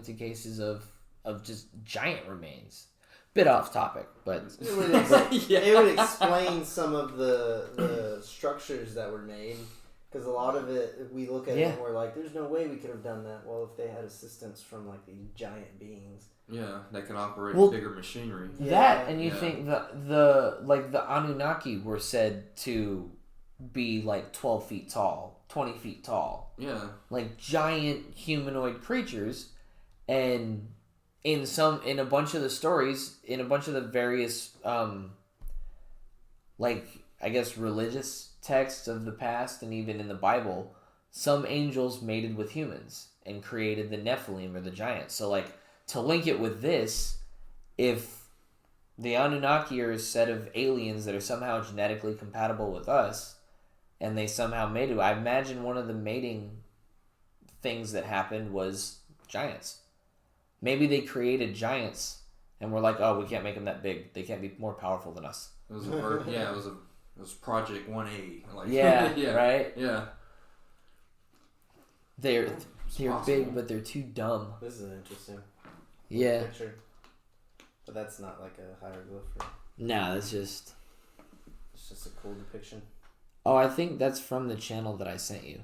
into cases of just giant remains. Bit off topic, but it would explain some of the structures that were made. Because a lot of it, we look at it and we're like, there's no way we could have done that. Well, if they had assistance from like these giant beings. Yeah, they can operate bigger machinery. That, and you think the Anunnaki were said to be like 12 feet tall, 20 feet tall. Yeah. like giant humanoid creatures, and in a bunch of the stories, in a bunch of the various I guess religious texts of the past, and even in the Bible, some angels mated with humans and created the Nephilim, or the giants. So to link it with this, if the Anunnaki are a set of aliens that are somehow genetically compatible with us, and they somehow mated, I imagine one of the mating things that happened was giants. Maybe they created giants and were like, oh, we can't make them that big. They can't be more powerful than us. It was it was Project 1A. Yeah, right? Yeah. They're big, but they're too dumb. This is interesting. Yeah. Picture. But that's not like a hieroglyph. No, that's just... It's just a cool depiction. Oh, I think that's from the channel that I sent you.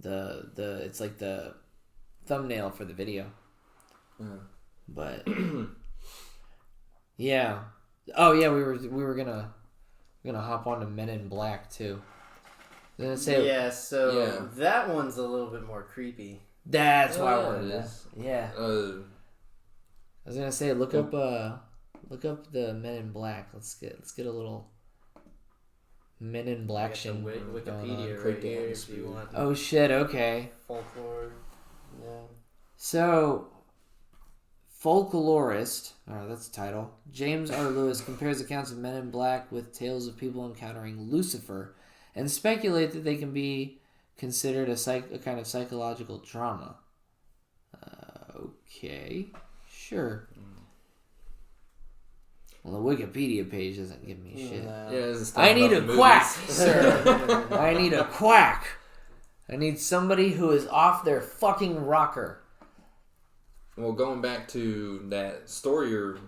It's like the thumbnail for the video. But yeah. Oh yeah, we were gonna hop on to Men in Black too. That one's a little bit more creepy. That's why I wanted that. Yeah. I was gonna say look up the Men in Black. Let's get a little Men in Black shit. Wikipedia right here if you want. Oh shit! Okay. Folklore. Yeah. So, folklorist, that's the title, James R. Lewis compares accounts of Men in Black with tales of people encountering Lucifer, and speculate that they can be considered a kind of psychological drama. Okay, sure. Well, the Wikipedia page doesn't give me shit. I need a quack, sir. I need a quack. I need somebody who is off their fucking rocker. Well, going back to that story you're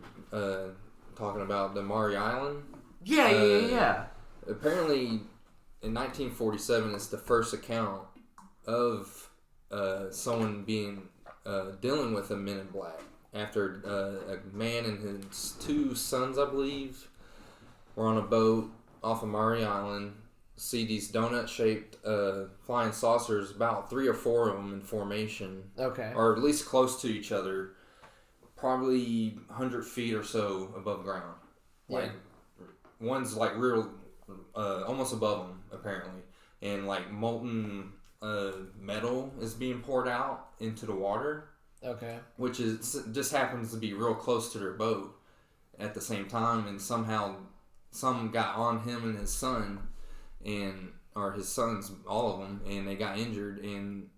talking about, the Maury Island. Yeah. Apparently, in 1947, it's the first account of someone dealing with a Men in Black. After a man and his two sons, I believe, were on a boat off of Maury Island, see these donut-shaped flying saucers, about 3 or 4 of them in formation. Okay. Or at least close to each other, probably 100 feet or so above ground. Like, one's like real, almost above them, apparently. And like molten metal is being poured out into the water. Okay. Which just happens to be real close to their boat at the same time, and somehow some got on him and his son, or his sons, all of them, and they got injured, and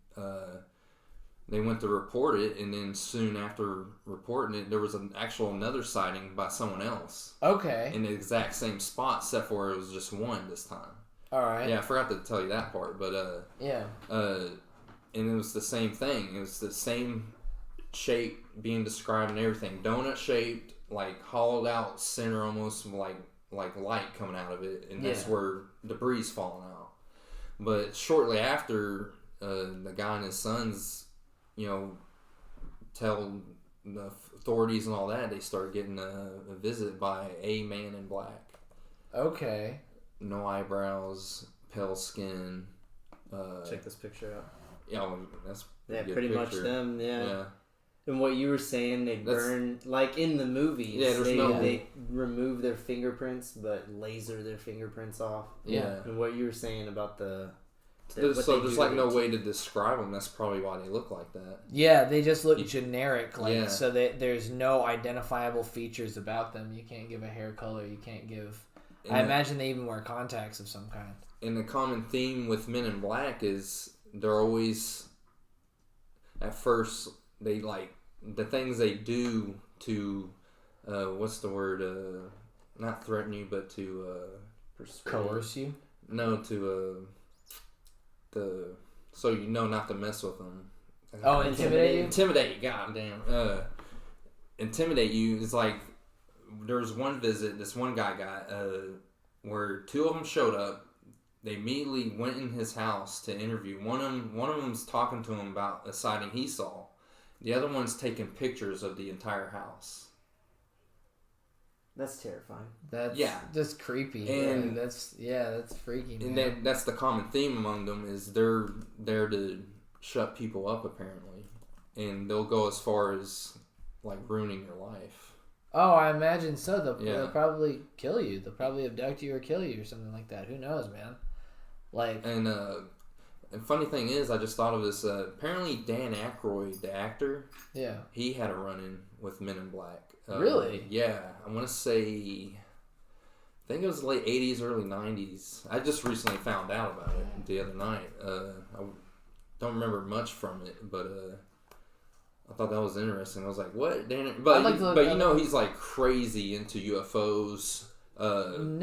they went to report it, and then soon after reporting it, there was another sighting by someone else. Okay. In the exact same spot, except for it was just one this time. All right. Yeah, I forgot to tell you that part, but and it was the same thing. It was the same shape being described and everything, donut shaped, like hollowed out center, almost like light coming out of it, and that's where debris falling out. But shortly after, the guy and his sons, tell the authorities and all that, they start getting a visit by a man in black. Okay. No eyebrows, pale skin. Check this picture out. That's pretty much them. Yeah. And what you were saying, they burn, like in the movies, they remove their fingerprints, but laser their fingerprints off. Yeah. And what you were saying about there's like no way to describe them. That's probably why they look like that. Yeah, they just look generic. So there's no identifiable features about them. You can't give a hair color. You can't give... I imagine they even wear contacts of some kind. And the common theme with Men in Black is they're always... At first, they like... The things they do to... what's the word? Not threaten you, but to... coerce you? No, to... so you know not to mess with them. Oh, intimidate you? Intimidate, goddamn. Intimidate you is like, there was one visit this one guy got where two of them showed up. They immediately went in his house to interview. One of them's talking to him about a sighting he saw. The other one's taking pictures of the entire house. That's terrifying. That's creepy. And that's freaky. And that's the common theme among them is they're there to shut people up apparently, and they'll go as far as like ruining your life. Oh, I imagine so. They'll probably kill you. They'll probably abduct you or kill you or something like that. Who knows, man? Like, and funny thing is, I just thought of this. Apparently, Dan Aykroyd, the actor, he had a run-in with Men in Black. Really? Yeah, I want to say, I think it was late '80s, early '90s. I just recently found out about it the other night. I don't remember much from it, but I thought that was interesting. I was like, "What?" But you know, he's like crazy into UFOs,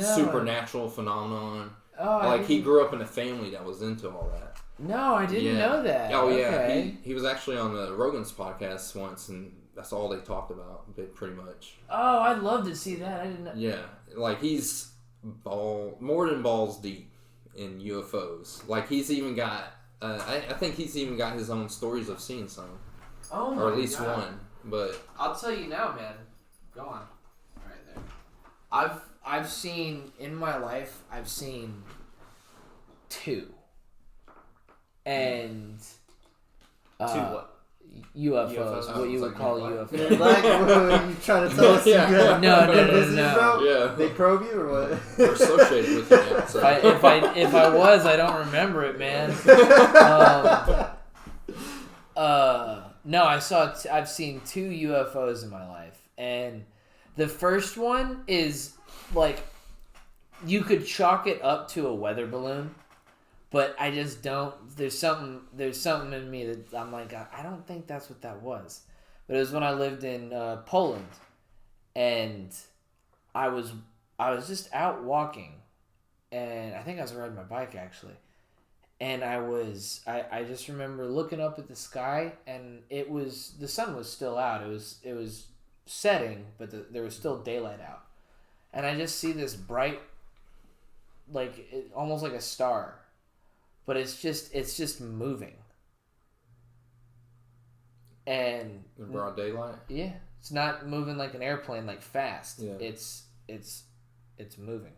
supernatural phenomenon. Oh, like he grew up in a family that was into all that. No, I didn't know that. Oh yeah, okay. he was actually on the Rogan's podcast once, and that's all they talked about, pretty much. Oh, I'd love to see that. I didn't know. Yeah, like he's more than balls deep in UFOs. Like he's even got, I think he's even got his own stories of seeing some. Oh my or at least God. one. But I'll tell you now, man. Go on. Right there. I've seen in my life. I've seen 2. And 2 what? UFOs. What you would call UFOs. Like, what are you trying to tell us? No. Yeah. They probe you or what? We're associated with it now. So. If I was, I don't remember it, man. No, I've seen 2 UFOs in my life, and the first one is like you could chalk it up to a weather balloon, but I just don't. There's something in me that I'm like, I don't think that's what that was. But it was when I lived in Poland, and I was just out walking, and I think I was riding my bike actually. And I just remember looking up at the sky, and the sun was still out. It was setting, but there was still daylight out. And I just see this bright, almost like a star, but it's just moving. And in broad daylight? Yeah, it's not moving like an airplane, like fast. Yeah. It's moving,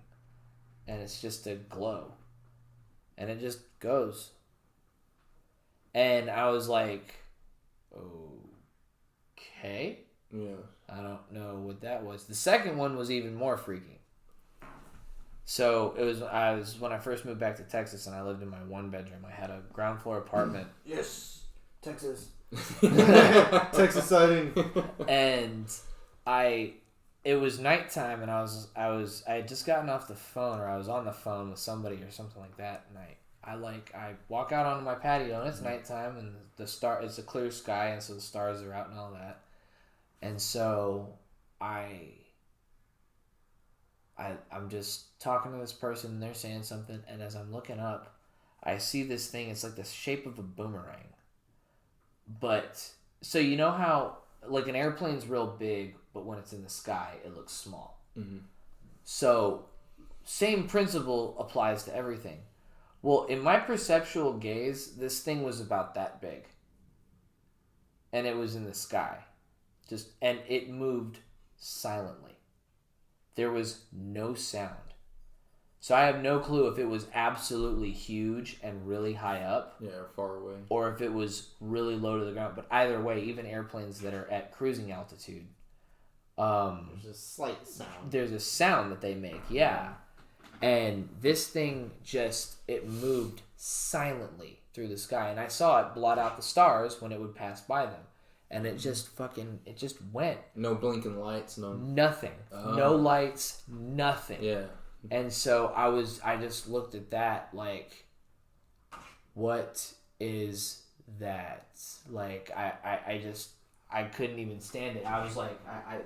and it's just a glow. And it just goes. And I was like, okay. Yeah. I don't know what that was. The second one was even more freaky. So I was when I first moved back to Texas, and I lived in my 1-bedroom. I had a ground floor apartment. Yes, Texas. Texas sighting. And it was nighttime, and I had just gotten off the phone, or I was on the phone with somebody or something like that, and I walk out onto my patio, and it's nighttime, and it's a clear sky, and so the stars are out and all that, and so I'm just talking to this person, and they're saying something, and as I'm looking up, I see this thing. It's like the shape of a boomerang, but so you know how like an airplane's real big, but when it's in the sky, it looks small. Mm-hmm. So, same principle applies to everything. Well, in my perceptual gaze, this thing was about that big. And it was in the sky. And it moved silently. There was no sound. So I have no clue if it was absolutely huge and really high up. Yeah, or far away. Or if it was really low to the ground. But either way, even airplanes that are at cruising altitude, there's a slight sound. There's a sound that they make, yeah. And this thing it moved silently through the sky. And I saw it blot out the stars when it would pass by them. And it just went. No blinking lights, nothing. No lights, nothing. Yeah. And so I just looked at that like, what is that? Like, I couldn't even stand it. I was like,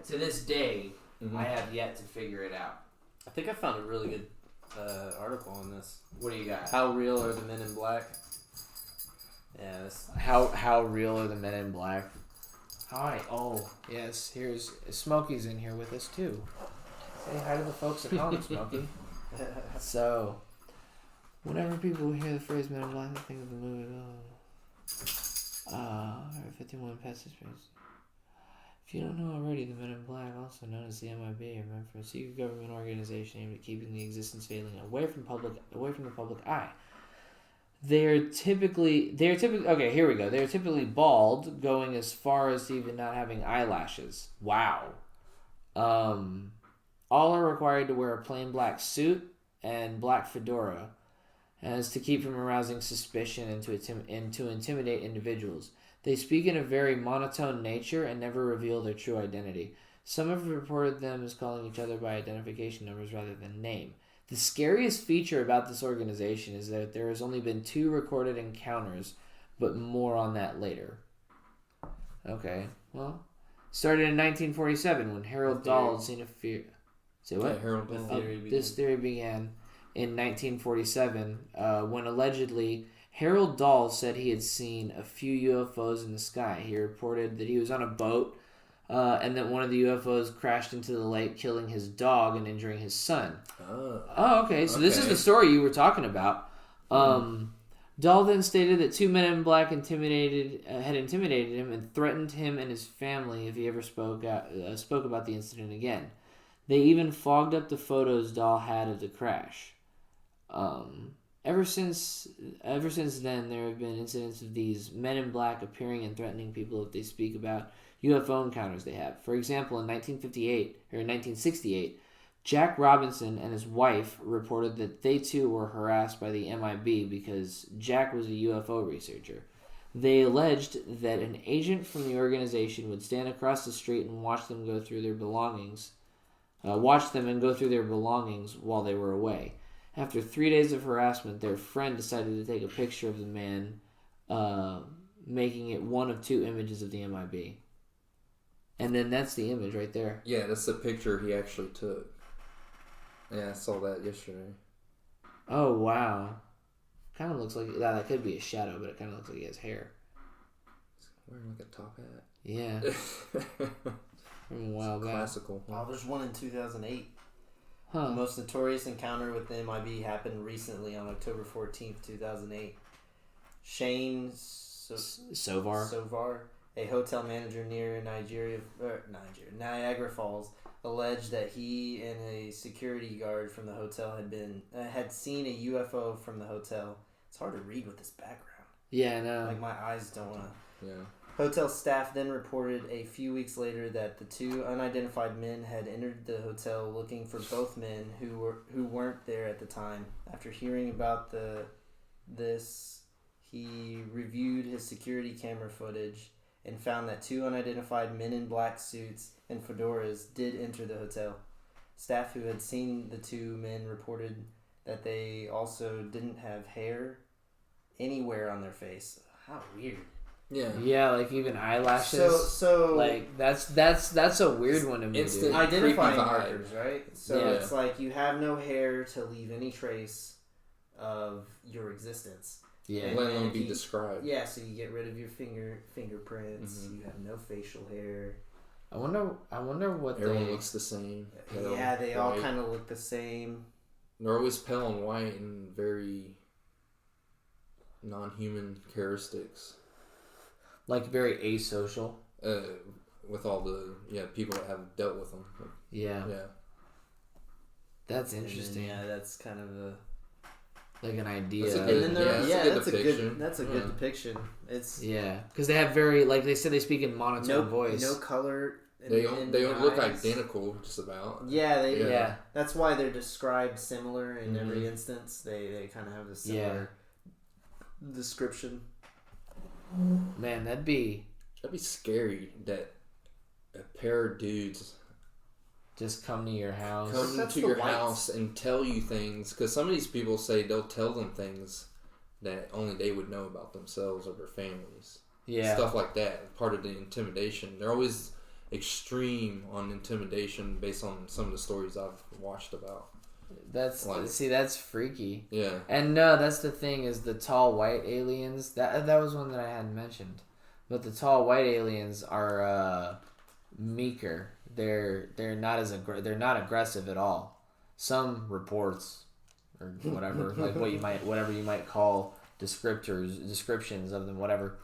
to this day, I have yet to figure it out. I think I found a really good article on this. What do you got? How real are the Men in Black? Yes. How real are the Men in Black? Hi. Oh, yes. Here's Smokey's in here with us too. Say hi to the folks at home, Smokey. So, whenever people hear the phrase Men in Black, they think of the movie. 51 passage space. If you don't know already, the Men in Black, also known as the MIB, are meant for a secret government organization aimed at keeping the existence failing away from the public eye. They're typically okay. Here we go. They're typically bald, going as far as even not having eyelashes. Wow. All are required to wear a plain black suit and black fedora, as to keep from arousing suspicion and to intimidate individuals. They speak in a very monotone nature and never reveal their true identity. Some have reported them as calling each other by identification numbers rather than name. The scariest feature about this organization is that there has only been 2 recorded encounters, but more on that later. Okay, well, started in 1947 when Harold Dahl had seen a fear. Say what? Yeah, Harold Dahl. This theory began in 1947 when allegedly Harold Dahl said he had seen a few UFOs in the sky. He reported that he was on a boat and that one of the UFOs crashed into the lake, killing his dog and injuring his son. Oh, okay. So this is the story you were talking about. Dahl then stated that 2 men in black had intimidated him and threatened him and his family if he ever spoke about the incident again. They even fogged up the photos Dahl had of the crash. Ever since then, there have been incidents of these men in black appearing and threatening people if they speak about UFO encounters they have. For example, in 1968, Jack Robinson and his wife reported that they too were harassed by the MIB because Jack was a UFO researcher. They alleged that an agent from the organization would stand across the street and watch them and go through their belongings while they were away. After 3 days of harassment, their friend decided to take a picture of the man, making it one of 2 images of the MIB. And then that's the image right there. Yeah, that's the picture he actually took. Yeah, I saw that yesterday. Oh, wow. Kind of looks like... that could be a shadow, but it kind of looks like he has hair. He's wearing like a top hat. Yeah. From a while back. Classical. Oh, there's one in 2008. Huh. The most notorious encounter with the MIB happened recently on October 14th, 2008. Shane Sovar, a hotel manager near Niagara Falls, alleged that he and a security guard from the hotel had seen a UFO from the hotel. It's hard to read with this background. Yeah, I know. Like, my eyes don't want to... Yeah. Hotel staff then reported a few weeks later that the 2 unidentified men had entered the hotel looking for both men who weren't there at the time. After hearing about this, he reviewed his security camera footage and found that 2 unidentified men in black suits and fedoras did enter the hotel. Staff who had seen the 2 men reported that they also didn't have hair anywhere on their face. How weird. Yeah, like even eyelashes. So like that's a weird one to me. Instant identifying creepy markers, right? So Yeah. it's like you have no hair to leave any trace of your existence. Yeah. Let alone be described. Yeah, so you get rid of your fingerprints. You have no facial hair. I wonder what Everyone looks the same. Yeah, they all kind of look the same. They're always pale and white and very non-human characteristics. like very asocial. With all the people that have dealt with them. Yeah. That's interesting. Then, that's kind of a like an idea. That's a good, that's a good depiction. It's because they have very, like they said, they speak in monotone voice. No color. They don't look identical, just about. Yeah, That's why they're described similar in every instance. They kind of have a similar description. Man, that'd be scary that a pair of dudes just come to your house. Come to your house and tell you things. Because some of these people say they'll tell them things that only they would know about themselves or their families. Yeah. Stuff like that. Part of the intimidation. They're always extreme on intimidation based on some of the stories I've watched about. That's freaky. Yeah. And no, that's the thing is the tall white aliens. That was one that I hadn't mentioned, but the tall white aliens are meeker. They're not they're not aggressive at all. Some reports or whatever, like whatever you might call descriptions of them, whatever,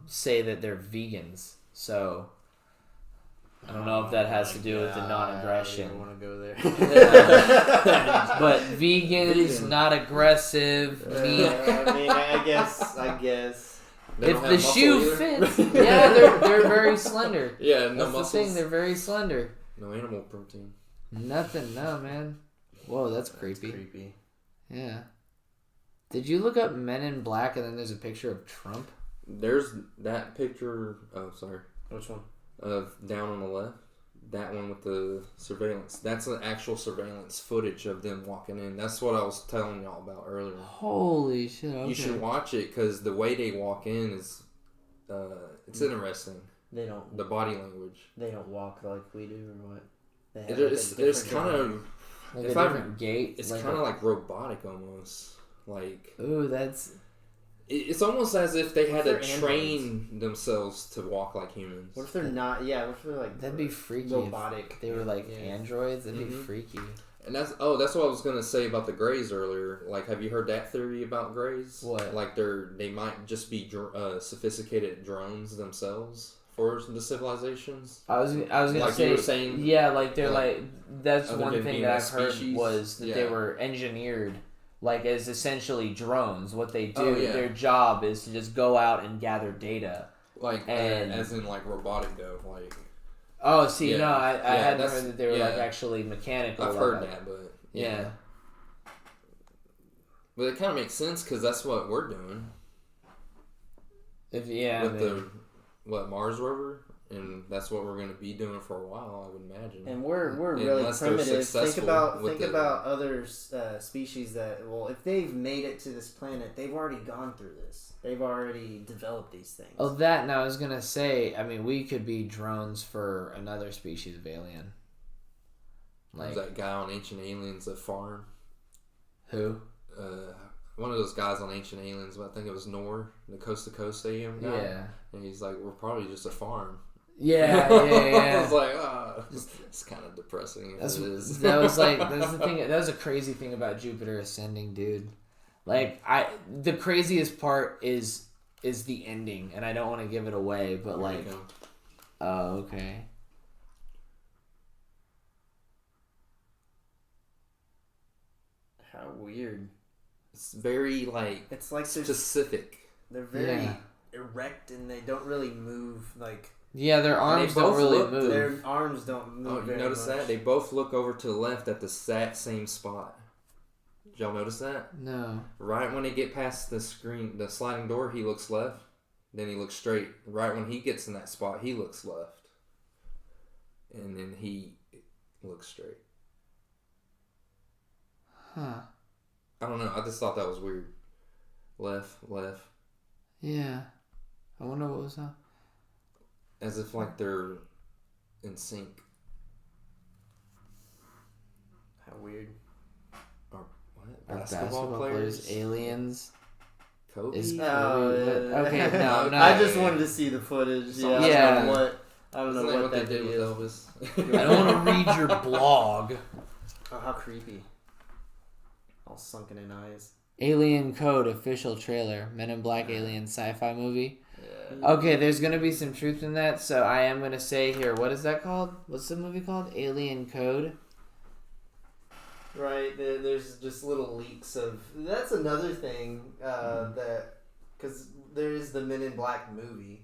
say that they're vegans. So I don't know if that has to do with the non-aggression. I don't want to go there. But vegans, not aggressive, meek. I mean, I guess. If the shoe fits, yeah, they're very slender. Yeah, no That's muscles. the thing, they're very slender. No animal protein. Nothing, no, man. Whoa, that's creepy. Creepy. Yeah. Did you look up Men in Black and then there's a picture of Trump? There's that picture. Oh, sorry. Which one? Down on the left. That one with the surveillance. That's an actual surveillance footage of them walking in. That's what I was telling y'all about earlier. Holy shit, okay. You should watch it because the way they walk in is... it's interesting. They don't... The body language. They don't walk like we do or what? It's kind of... Like a different gait. It's kind of like robotic almost. Like... Ooh, that's... It's almost as if they had to train themselves to walk like humans. What if they're not? Yeah, what if they're like... That'd be freaky. Robotic. If they were like androids. That'd be freaky. And that's what I was gonna say about the Greys earlier. Like, have you heard that theory about Greys? What? Like they might just be sophisticated drones themselves for the civilizations. I was gonna like say, you were saying, yeah, like they're like that's other one than thing being that a I've heard species? was that they were engineered like as essentially drones. What they do, their job is to just go out and gather data. Like as in like robotic though, like. Oh, see, no, I hadn't heard that they were like actually mechanical. I've heard that, but yeah. But it kind of makes sense because that's what we're doing. With the Mars rover, and that's what we're going to be doing for a while, I would imagine. And we're really primitive. Think about other species that if they've made it to this planet, they've already gone through this. They've already developed these things. Oh, that, and I was going to say, I mean, we could be drones for another species of alien. Like that guy on Ancient Aliens, a farm. Who? One of those guys on Ancient Aliens, I think it was Noor, the Coast to Coast Stadium guy. Yeah. And he's like, we're probably just a farm. Yeah. I was like, it's kind of depressing. That's the thing. That was a crazy thing about Jupiter ascending, dude. Like the craziest part is the ending, and I don't want to give it away, but like, oh, okay. How weird. It's very it's like specific. They're very erect and they don't really move like. Yeah, their arms don't really move. Their arms don't move. Oh, you notice that? They both look over to the left at the same spot. Did y'all notice that? No. Right when they get past the sliding door, he looks left. Then he looks straight. Right when he gets in that spot, he looks left. And then he looks straight. Huh. I don't know. I just thought that was weird. Left. Yeah. I wonder what was that. As if like they're in sync. How weird. Are basketball players aliens? Kobe? Okay, no. I just wanted to see the footage. I don't know what they that did is. with Elvis. I don't want to read your blog. Oh, how creepy. All sunken in eyes. Alien Code official trailer. Men in Black alien sci-fi movie. Yeah. Okay, there's going to be some truth in that, so I am going to say here, what is that called? What's the movie called? Alien Code? Right, there's just little leaks of... That's another thing that... Because there is the Men in Black movie.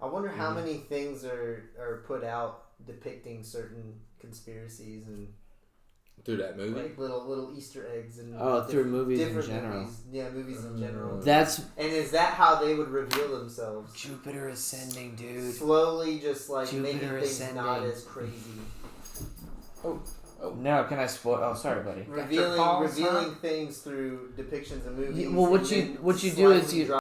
I wonder how many things are put out depicting certain conspiracies and... Through that movie? Like little Easter eggs and... through movies in general. Movies. Yeah, movies in general. And is that how they would reveal themselves? Jupiter ascending, dude. Slowly just like Jupiter making things ascending. not as crazy. Oh. No, can I spoil? Oh, sorry, buddy. Revealing things through depictions of movies. Well, what you do is you